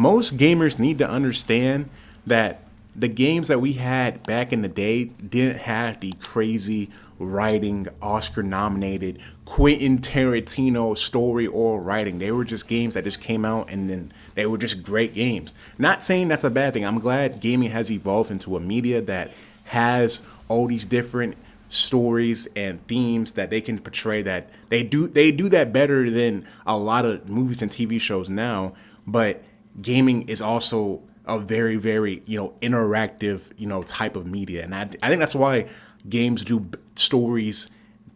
Most gamers need to understand that the games that we had back in the day didn't have the crazy writing, Oscar nominated Quentin Tarantino story or writing. They were just games that just came out and then they were just great games. Not saying that's a bad thing. I'm glad gaming has evolved into a media that has all these different stories and themes that they can portray, that they do that better than a lot of movies and TV shows now. But gaming is also a very, very, interactive, type of media. And I think that's why games do stories,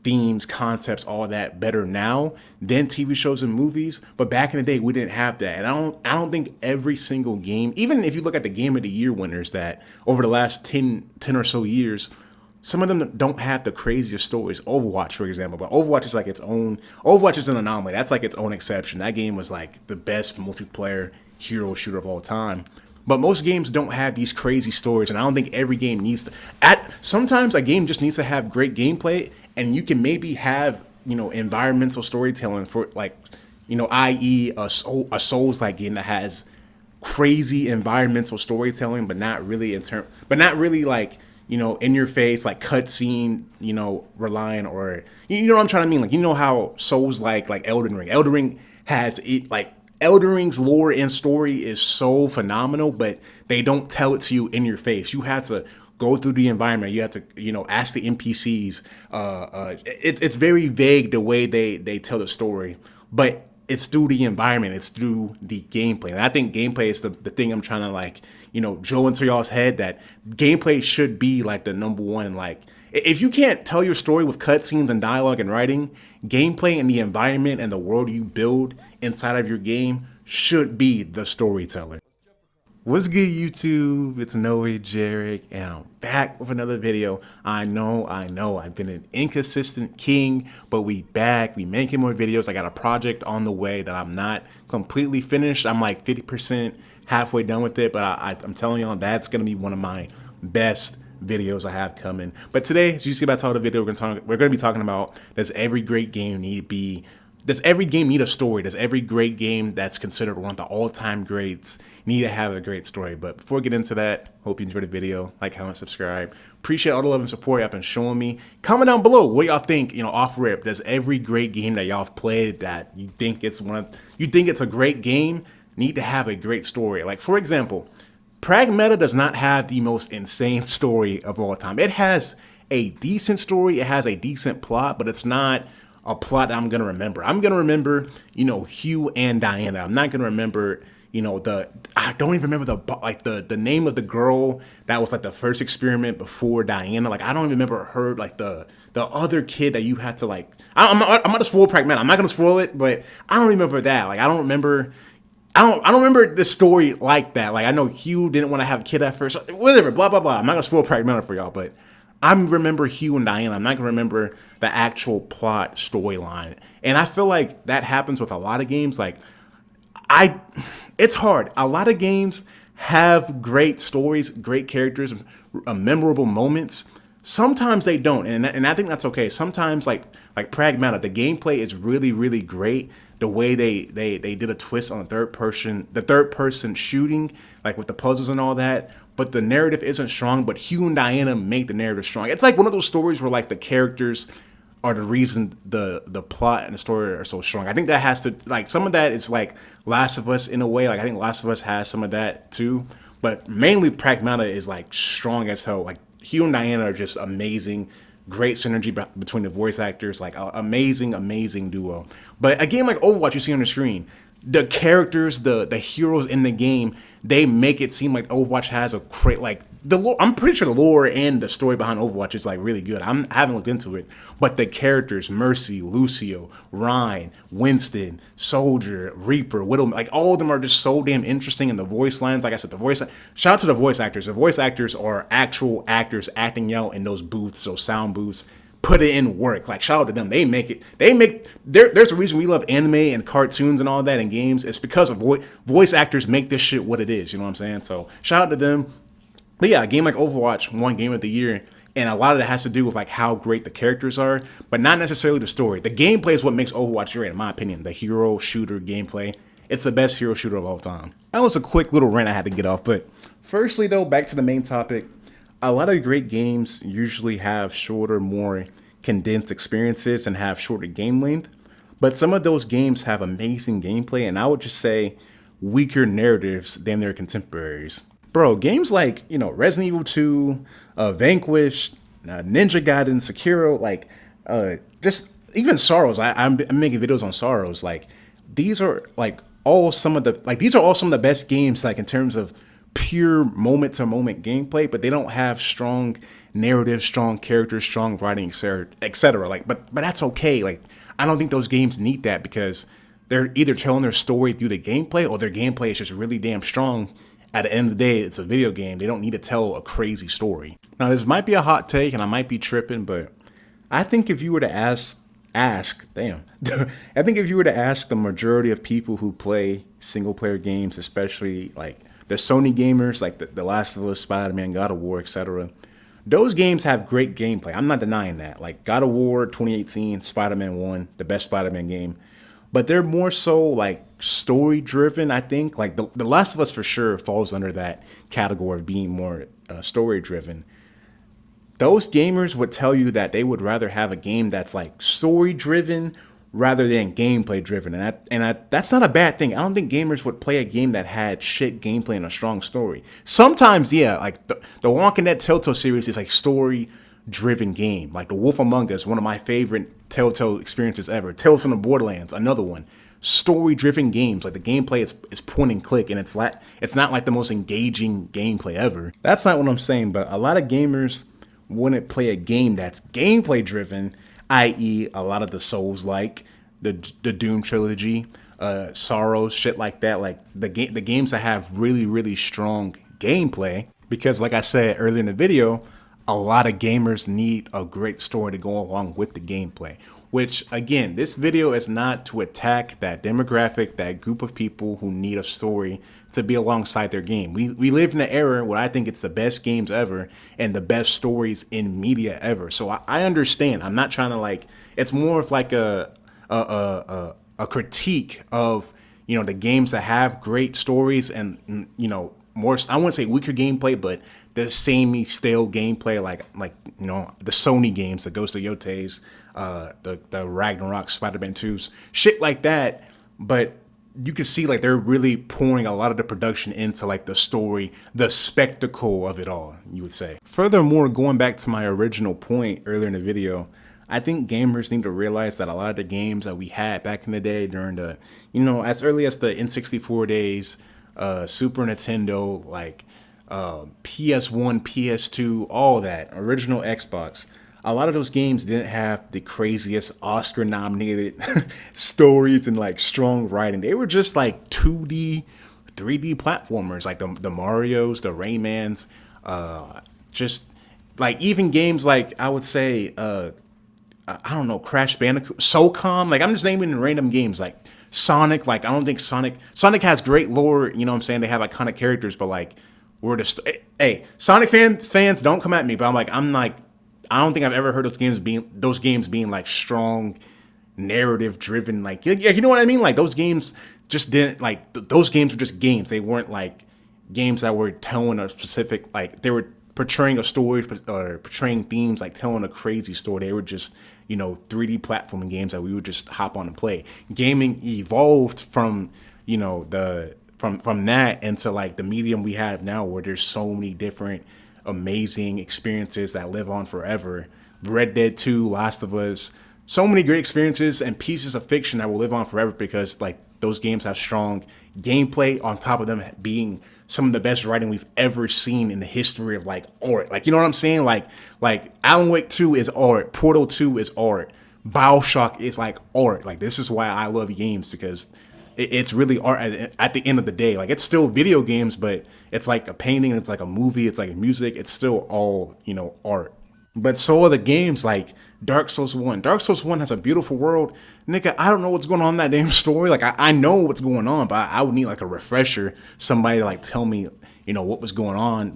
themes, concepts, all that better now than TV shows and movies. But back in the day, we didn't have that. And I don't think every single game, even if you look at the Game of the Year winners that over the last 10 or so years, some of them don't have the craziest stories. Overwatch, for example, but Overwatch is like its own. Overwatch is an anomaly. That's like its own exception. That game was like the best multiplayer hero shooter of all time. But most games don't have these crazy stories, and I don't think every game needs to. Sometimes a game just needs to have great gameplay, and you can maybe have environmental storytelling for like i.e. a Souls-like game that has crazy environmental storytelling, but not really like in your face, like cutscene, relying, or you know what I'm trying to mean, like how Souls like Elden Ring. Elden Ring has it like. Elden Ring's lore and story is so phenomenal, but they don't tell it to you in your face. You have to go through the environment. You have to, ask the NPCs. It's very vague the way they tell the story, but it's through the environment. It's through the gameplay. And I think gameplay is the thing I'm trying to drill into y'all's head, that gameplay should be like the number one. Like, if you can't tell your story with cutscenes and dialogue and writing, gameplay and the environment and the world you build inside of your game should be the storyteller. What's good, YouTube? It's NoWayJeric, and I'm back with another video. I know, I've been an inconsistent king, but we back, we making more videos. I got a project on the way that I'm not completely finished. I'm like 50% halfway done with it, but I'm telling y'all, that's gonna be one of my best videos I have coming. But today, as you see by the title of the video, we're going to be talking about, does every game need a story? Does every great game that's considered one of the all-time greats need to have a great story? But before we get into that, hope you enjoyed the video. Like, comment, subscribe. Appreciate all the love and support y'all been showing me. Comment down below what y'all think, off rip. Does every great game that y'all have played that you think it's a great game need to have a great story? Like, for example, Pragmata does not have the most insane story of all time. It has a decent story, it has a decent plot, but it's not a plot that I'm gonna remember. I'm gonna remember, Hugh and Diana. I'm not gonna remember, I don't even remember the name of the girl that was like the first experiment before Diana. Like, I don't even remember her, like the other kid that you had to like. I'm not gonna spoil Pragmata. I'm not gonna spoil it, but I don't remember that. Like, I don't remember the story like that. Like, I know Hugh didn't want to have a kid at first. Whatever, blah, blah, blah. I'm not going to spoil Pragmata for y'all, but I remember Hugh and Diana. I'm not going to remember the actual plot storyline. And I feel like that happens with a lot of games. Like, it's hard. A lot of games have great stories, great characters, memorable moments. Sometimes they don't, and I think that's okay. Sometimes, like Pragmata, the gameplay is really, really great. The way they did a twist on the third person shooting, like with the puzzles and all that. But the narrative isn't strong. But Hugh and Diana make the narrative strong. It's like one of those stories where like the characters are the reason the plot and the story are so strong. I think that has to, like, some of that is like Last of Us in a way. Like, I think Last of Us has some of that too. But mainly Pragmata is like strong as hell. Like, Hugh and Diana are just amazing. Great synergy between the voice actors, like amazing duo. But a game like Overwatch, you see on the screen, the characters, the heroes in the game, they make it seem like Overwatch has a great, like, the lore. I'm pretty sure the lore and the story behind Overwatch is like really good. I haven't looked into it, but the characters, Mercy, Lucio, Ryan, Winston, Soldier, Reaper, Widow, like all of them are just so damn interesting. And the voice lines, like I said, shout out to the voice actors. The voice actors are actual actors acting out in those booths, those sound booths. Put it in work. Like, shout out to them. There's a reason we love anime and cartoons and all that in games. It's because of voice actors make this shit what it is. You know what I'm saying? So shout out to them. But yeah, a game like Overwatch won Game of the Year, and a lot of that has to do with like how great the characters are, but not necessarily the story. The gameplay is what makes Overwatch great, in my opinion. The hero shooter gameplay it's the best hero shooter of all time. That was a quick little rant I had to get off. But firstly, though, back to the main topic. A lot of great games usually have shorter, more condensed experiences and have shorter game length. But some of those games have amazing gameplay, and I would just say weaker narratives than their contemporaries. Bro, games like, Resident Evil 2, Vanquish, Ninja Gaiden, Sekiro, just even Sorrows. I'm making videos on Sorrows. Like, these are all some of the best games, like in terms of pure moment to moment gameplay, but they don't have strong narrative, strong characters, strong writing, etc. But that's okay. Like, I don't think those games need that, because they're either telling their story through the gameplay, or their gameplay is just really damn strong. At the end of the day, it's a video game. They don't need to tell a crazy story. Now, this might be a hot take and I might be tripping, but I think if you were to ask I think if you were to ask the majority of people who play single player games, especially like the Sony gamers, like the Last of Us, Spider-Man, God of War, etc., those games have great gameplay. I'm not denying that. Like God of War 2018, Spider-Man 1, the best Spider-Man game. But they're more so like story driven, I think. Like the Last of Us for sure falls under that category of being more story driven. Those gamers would tell you that they would rather have a game that's like story driven rather than gameplay driven. And that's not a bad thing. I don't think gamers would play a game that had shit gameplay and a strong story. Sometimes, yeah, like the Walking Dead Telltale series is like story driven game. Like The Wolf Among Us, one of my favorite Telltale experiences ever. Tales from the Borderlands, another one. Story driven games. Like the gameplay is point and click, and it's not like the most engaging gameplay ever. That's not what I'm saying, but a lot of gamers wouldn't play a game that's gameplay driven, i.e. a lot of the Souls, like the Doom trilogy, Sorrows, shit like that. Like the games that have really, really strong gameplay, because like I said earlier in the video, a lot of gamers need a great story to go along with the gameplay. Which, again, this video is not to attack that demographic, that group of people who need a story to be alongside their game. We live in an era where I think it's the best games ever and the best stories in media ever. So I understand. I'm not trying to it's more of like a critique of, the games that have great stories and, more, I wouldn't say weaker gameplay, but the samey, stale gameplay, the Sony games, the Ghost of Yotes, the Ragnarok, Spider-Man 2s, shit like that. But you can see they're really pouring a lot of the production into the story, the spectacle of it all, you would say. Furthermore, going back to my original point earlier in the video, I think gamers need to realize that a lot of the games that we had back in the day during the, as early as the N64 days, Super Nintendo, PS1, PS2, all that, original Xbox, a lot of those games didn't have the craziest Oscar-nominated stories and strong writing. They were just 2D, 3D platformers, like the Marios, the Raymans, just even games I would say, I don't know, Crash Bandicoot, SOCOM. I'm just naming random games Sonic. I don't think Sonic has great lore. You know what I'm saying? They have iconic characters, but hey, Sonic fans, don't come at me. But I don't think I've ever heard those games being strong, narrative driven. You know what I mean? Those games just didn't those games were just games. They weren't games that were telling a specific they were portraying a story or portraying themes, telling a crazy story. They were just 3D platforming games that we would just hop on and play. Gaming evolved from from that into the medium we have now, where there's so many different amazing experiences that live on forever. Red Dead 2, Last of Us, so many great experiences and pieces of fiction that will live on forever because those games have strong gameplay on top of them being some of the best writing we've ever seen in the history of art. You know what I'm saying? Alan Wake 2 is art, Portal 2 is art, BioShock is art. This is why I love games, because it's really art at the end of the day. It's still video games, but it's like a painting, it's like a movie, it's like music, it's still all, art. But so are the games Dark Souls 1. Dark Souls 1 has a beautiful world. Nigga, I don't know what's going on in that damn story. I know what's going on, but I would need a refresher, somebody to tell me, what was going on.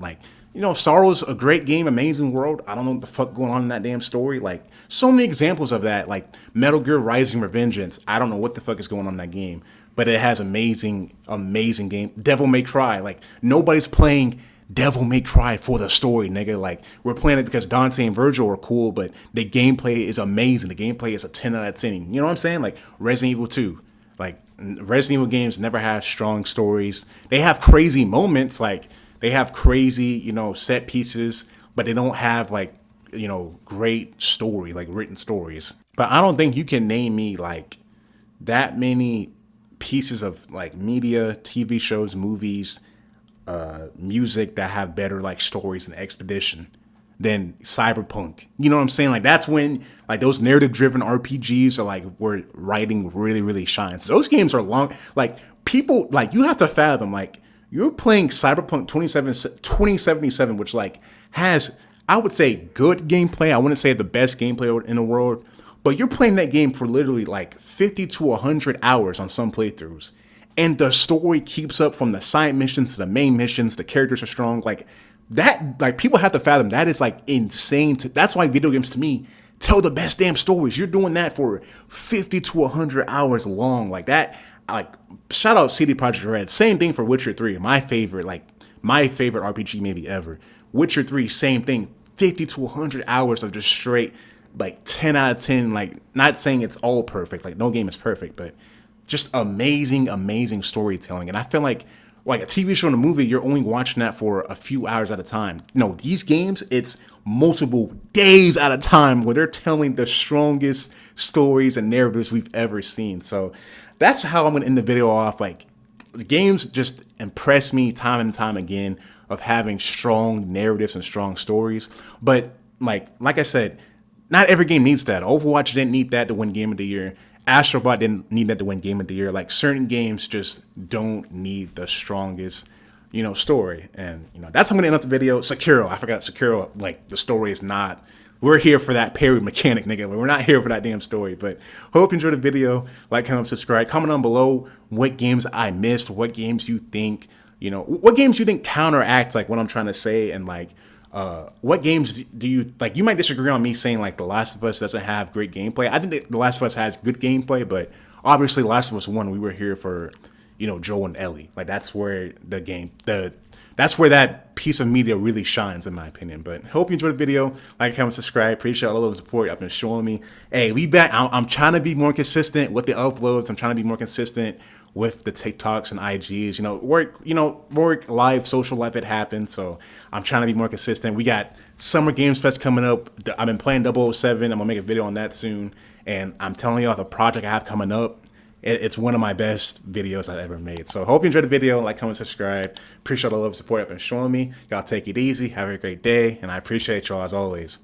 Sorrow's a great game, amazing world. I don't know what the fuck going on in that damn story. So many examples of that, Metal Gear Rising Revengeance. I don't know what the fuck is going on in that game. but it has amazing game. Devil May Cry, like nobody's playing Devil May Cry for the story, nigga. Like we're playing it because Dante and Virgil are cool, but the gameplay is amazing. The gameplay is a 10 out of 10. You know what I'm saying? Like Resident Evil 2. Like Resident Evil games never have strong stories. They have crazy moments, like they have crazy, set pieces, but they don't have like, great story, like written stories. But I don't think you can name me like that many pieces of like media, TV shows, movies, music that have better like stories and Expedition than Cyberpunk. You know what I'm saying? Like that's when like those narrative driven RPGs are like where writing really shines. Those games are long. Like people, like you have to fathom, like you're playing Cyberpunk 2077, which like has, I would say, good gameplay. I wouldn't say the best gameplay in the world, but you're playing that game for literally like 50 to 100 hours on some playthroughs. And the story keeps up from the side missions to the main missions. The characters are strong. Like that, like people have to fathom that is like insane. That's why video games to me tell the best damn stories. You're doing that for 50 to 100 hours long. Like that, like shout out CD Projekt Red. Same thing for Witcher 3. My favorite RPG maybe ever. Witcher 3, same thing. 50 to 100 hours of just straight, like 10 out of 10. Like not saying it's all perfect. Like no game is perfect, but just amazing storytelling. And I feel like a TV show and a movie, you're only watching that for a few hours at a time. No, these games, it's multiple days at a time where they're telling the strongest stories and narratives we've ever seen. So that's how I'm going to end the video off. Like games just impress me time and time again of having strong narratives and strong stories. But like I said, not every game needs that. Overwatch didn't need that to win Game of the Year. Astrobot didn't need that to win Game of the Year. Like certain games just don't need the strongest, story. And, that's how I'm going to end up the video. Sekiro, I forgot Sekiro, like the story is not, we're here for that parry mechanic, nigga. We're not here for that damn story. But hope you enjoyed the video. Like, comment, subscribe. Comment down below what games I missed, what games you think, what games you think counteract like what I'm trying to say, and like, what games do you like? You might disagree on me saying like The Last of Us doesn't have great gameplay. I think that The Last of Us has good gameplay, but obviously Last of Us 1, we were here for, Joel and Ellie. Like that's where that's where that piece of media really shines, in my opinion. But hope you enjoyed the video. Like, comment, subscribe. Appreciate all of the support y'all been showing me. Hey, we back. I'm trying to be more consistent with the uploads. I'm trying to be more consistent with the TikToks and IGs, work, life, social life, it happens. So I'm trying to be more consistent. We got Summer Games Fest coming up. I've been playing 007. I'm gonna make a video on that soon. And I'm telling y'all the project I have coming up, it's one of my best videos I've ever made. So hope you enjoyed the video. Like, comment, subscribe. Appreciate all the love and support y'all been showing me. Y'all take it easy. Have a great day. And I appreciate y'all as always.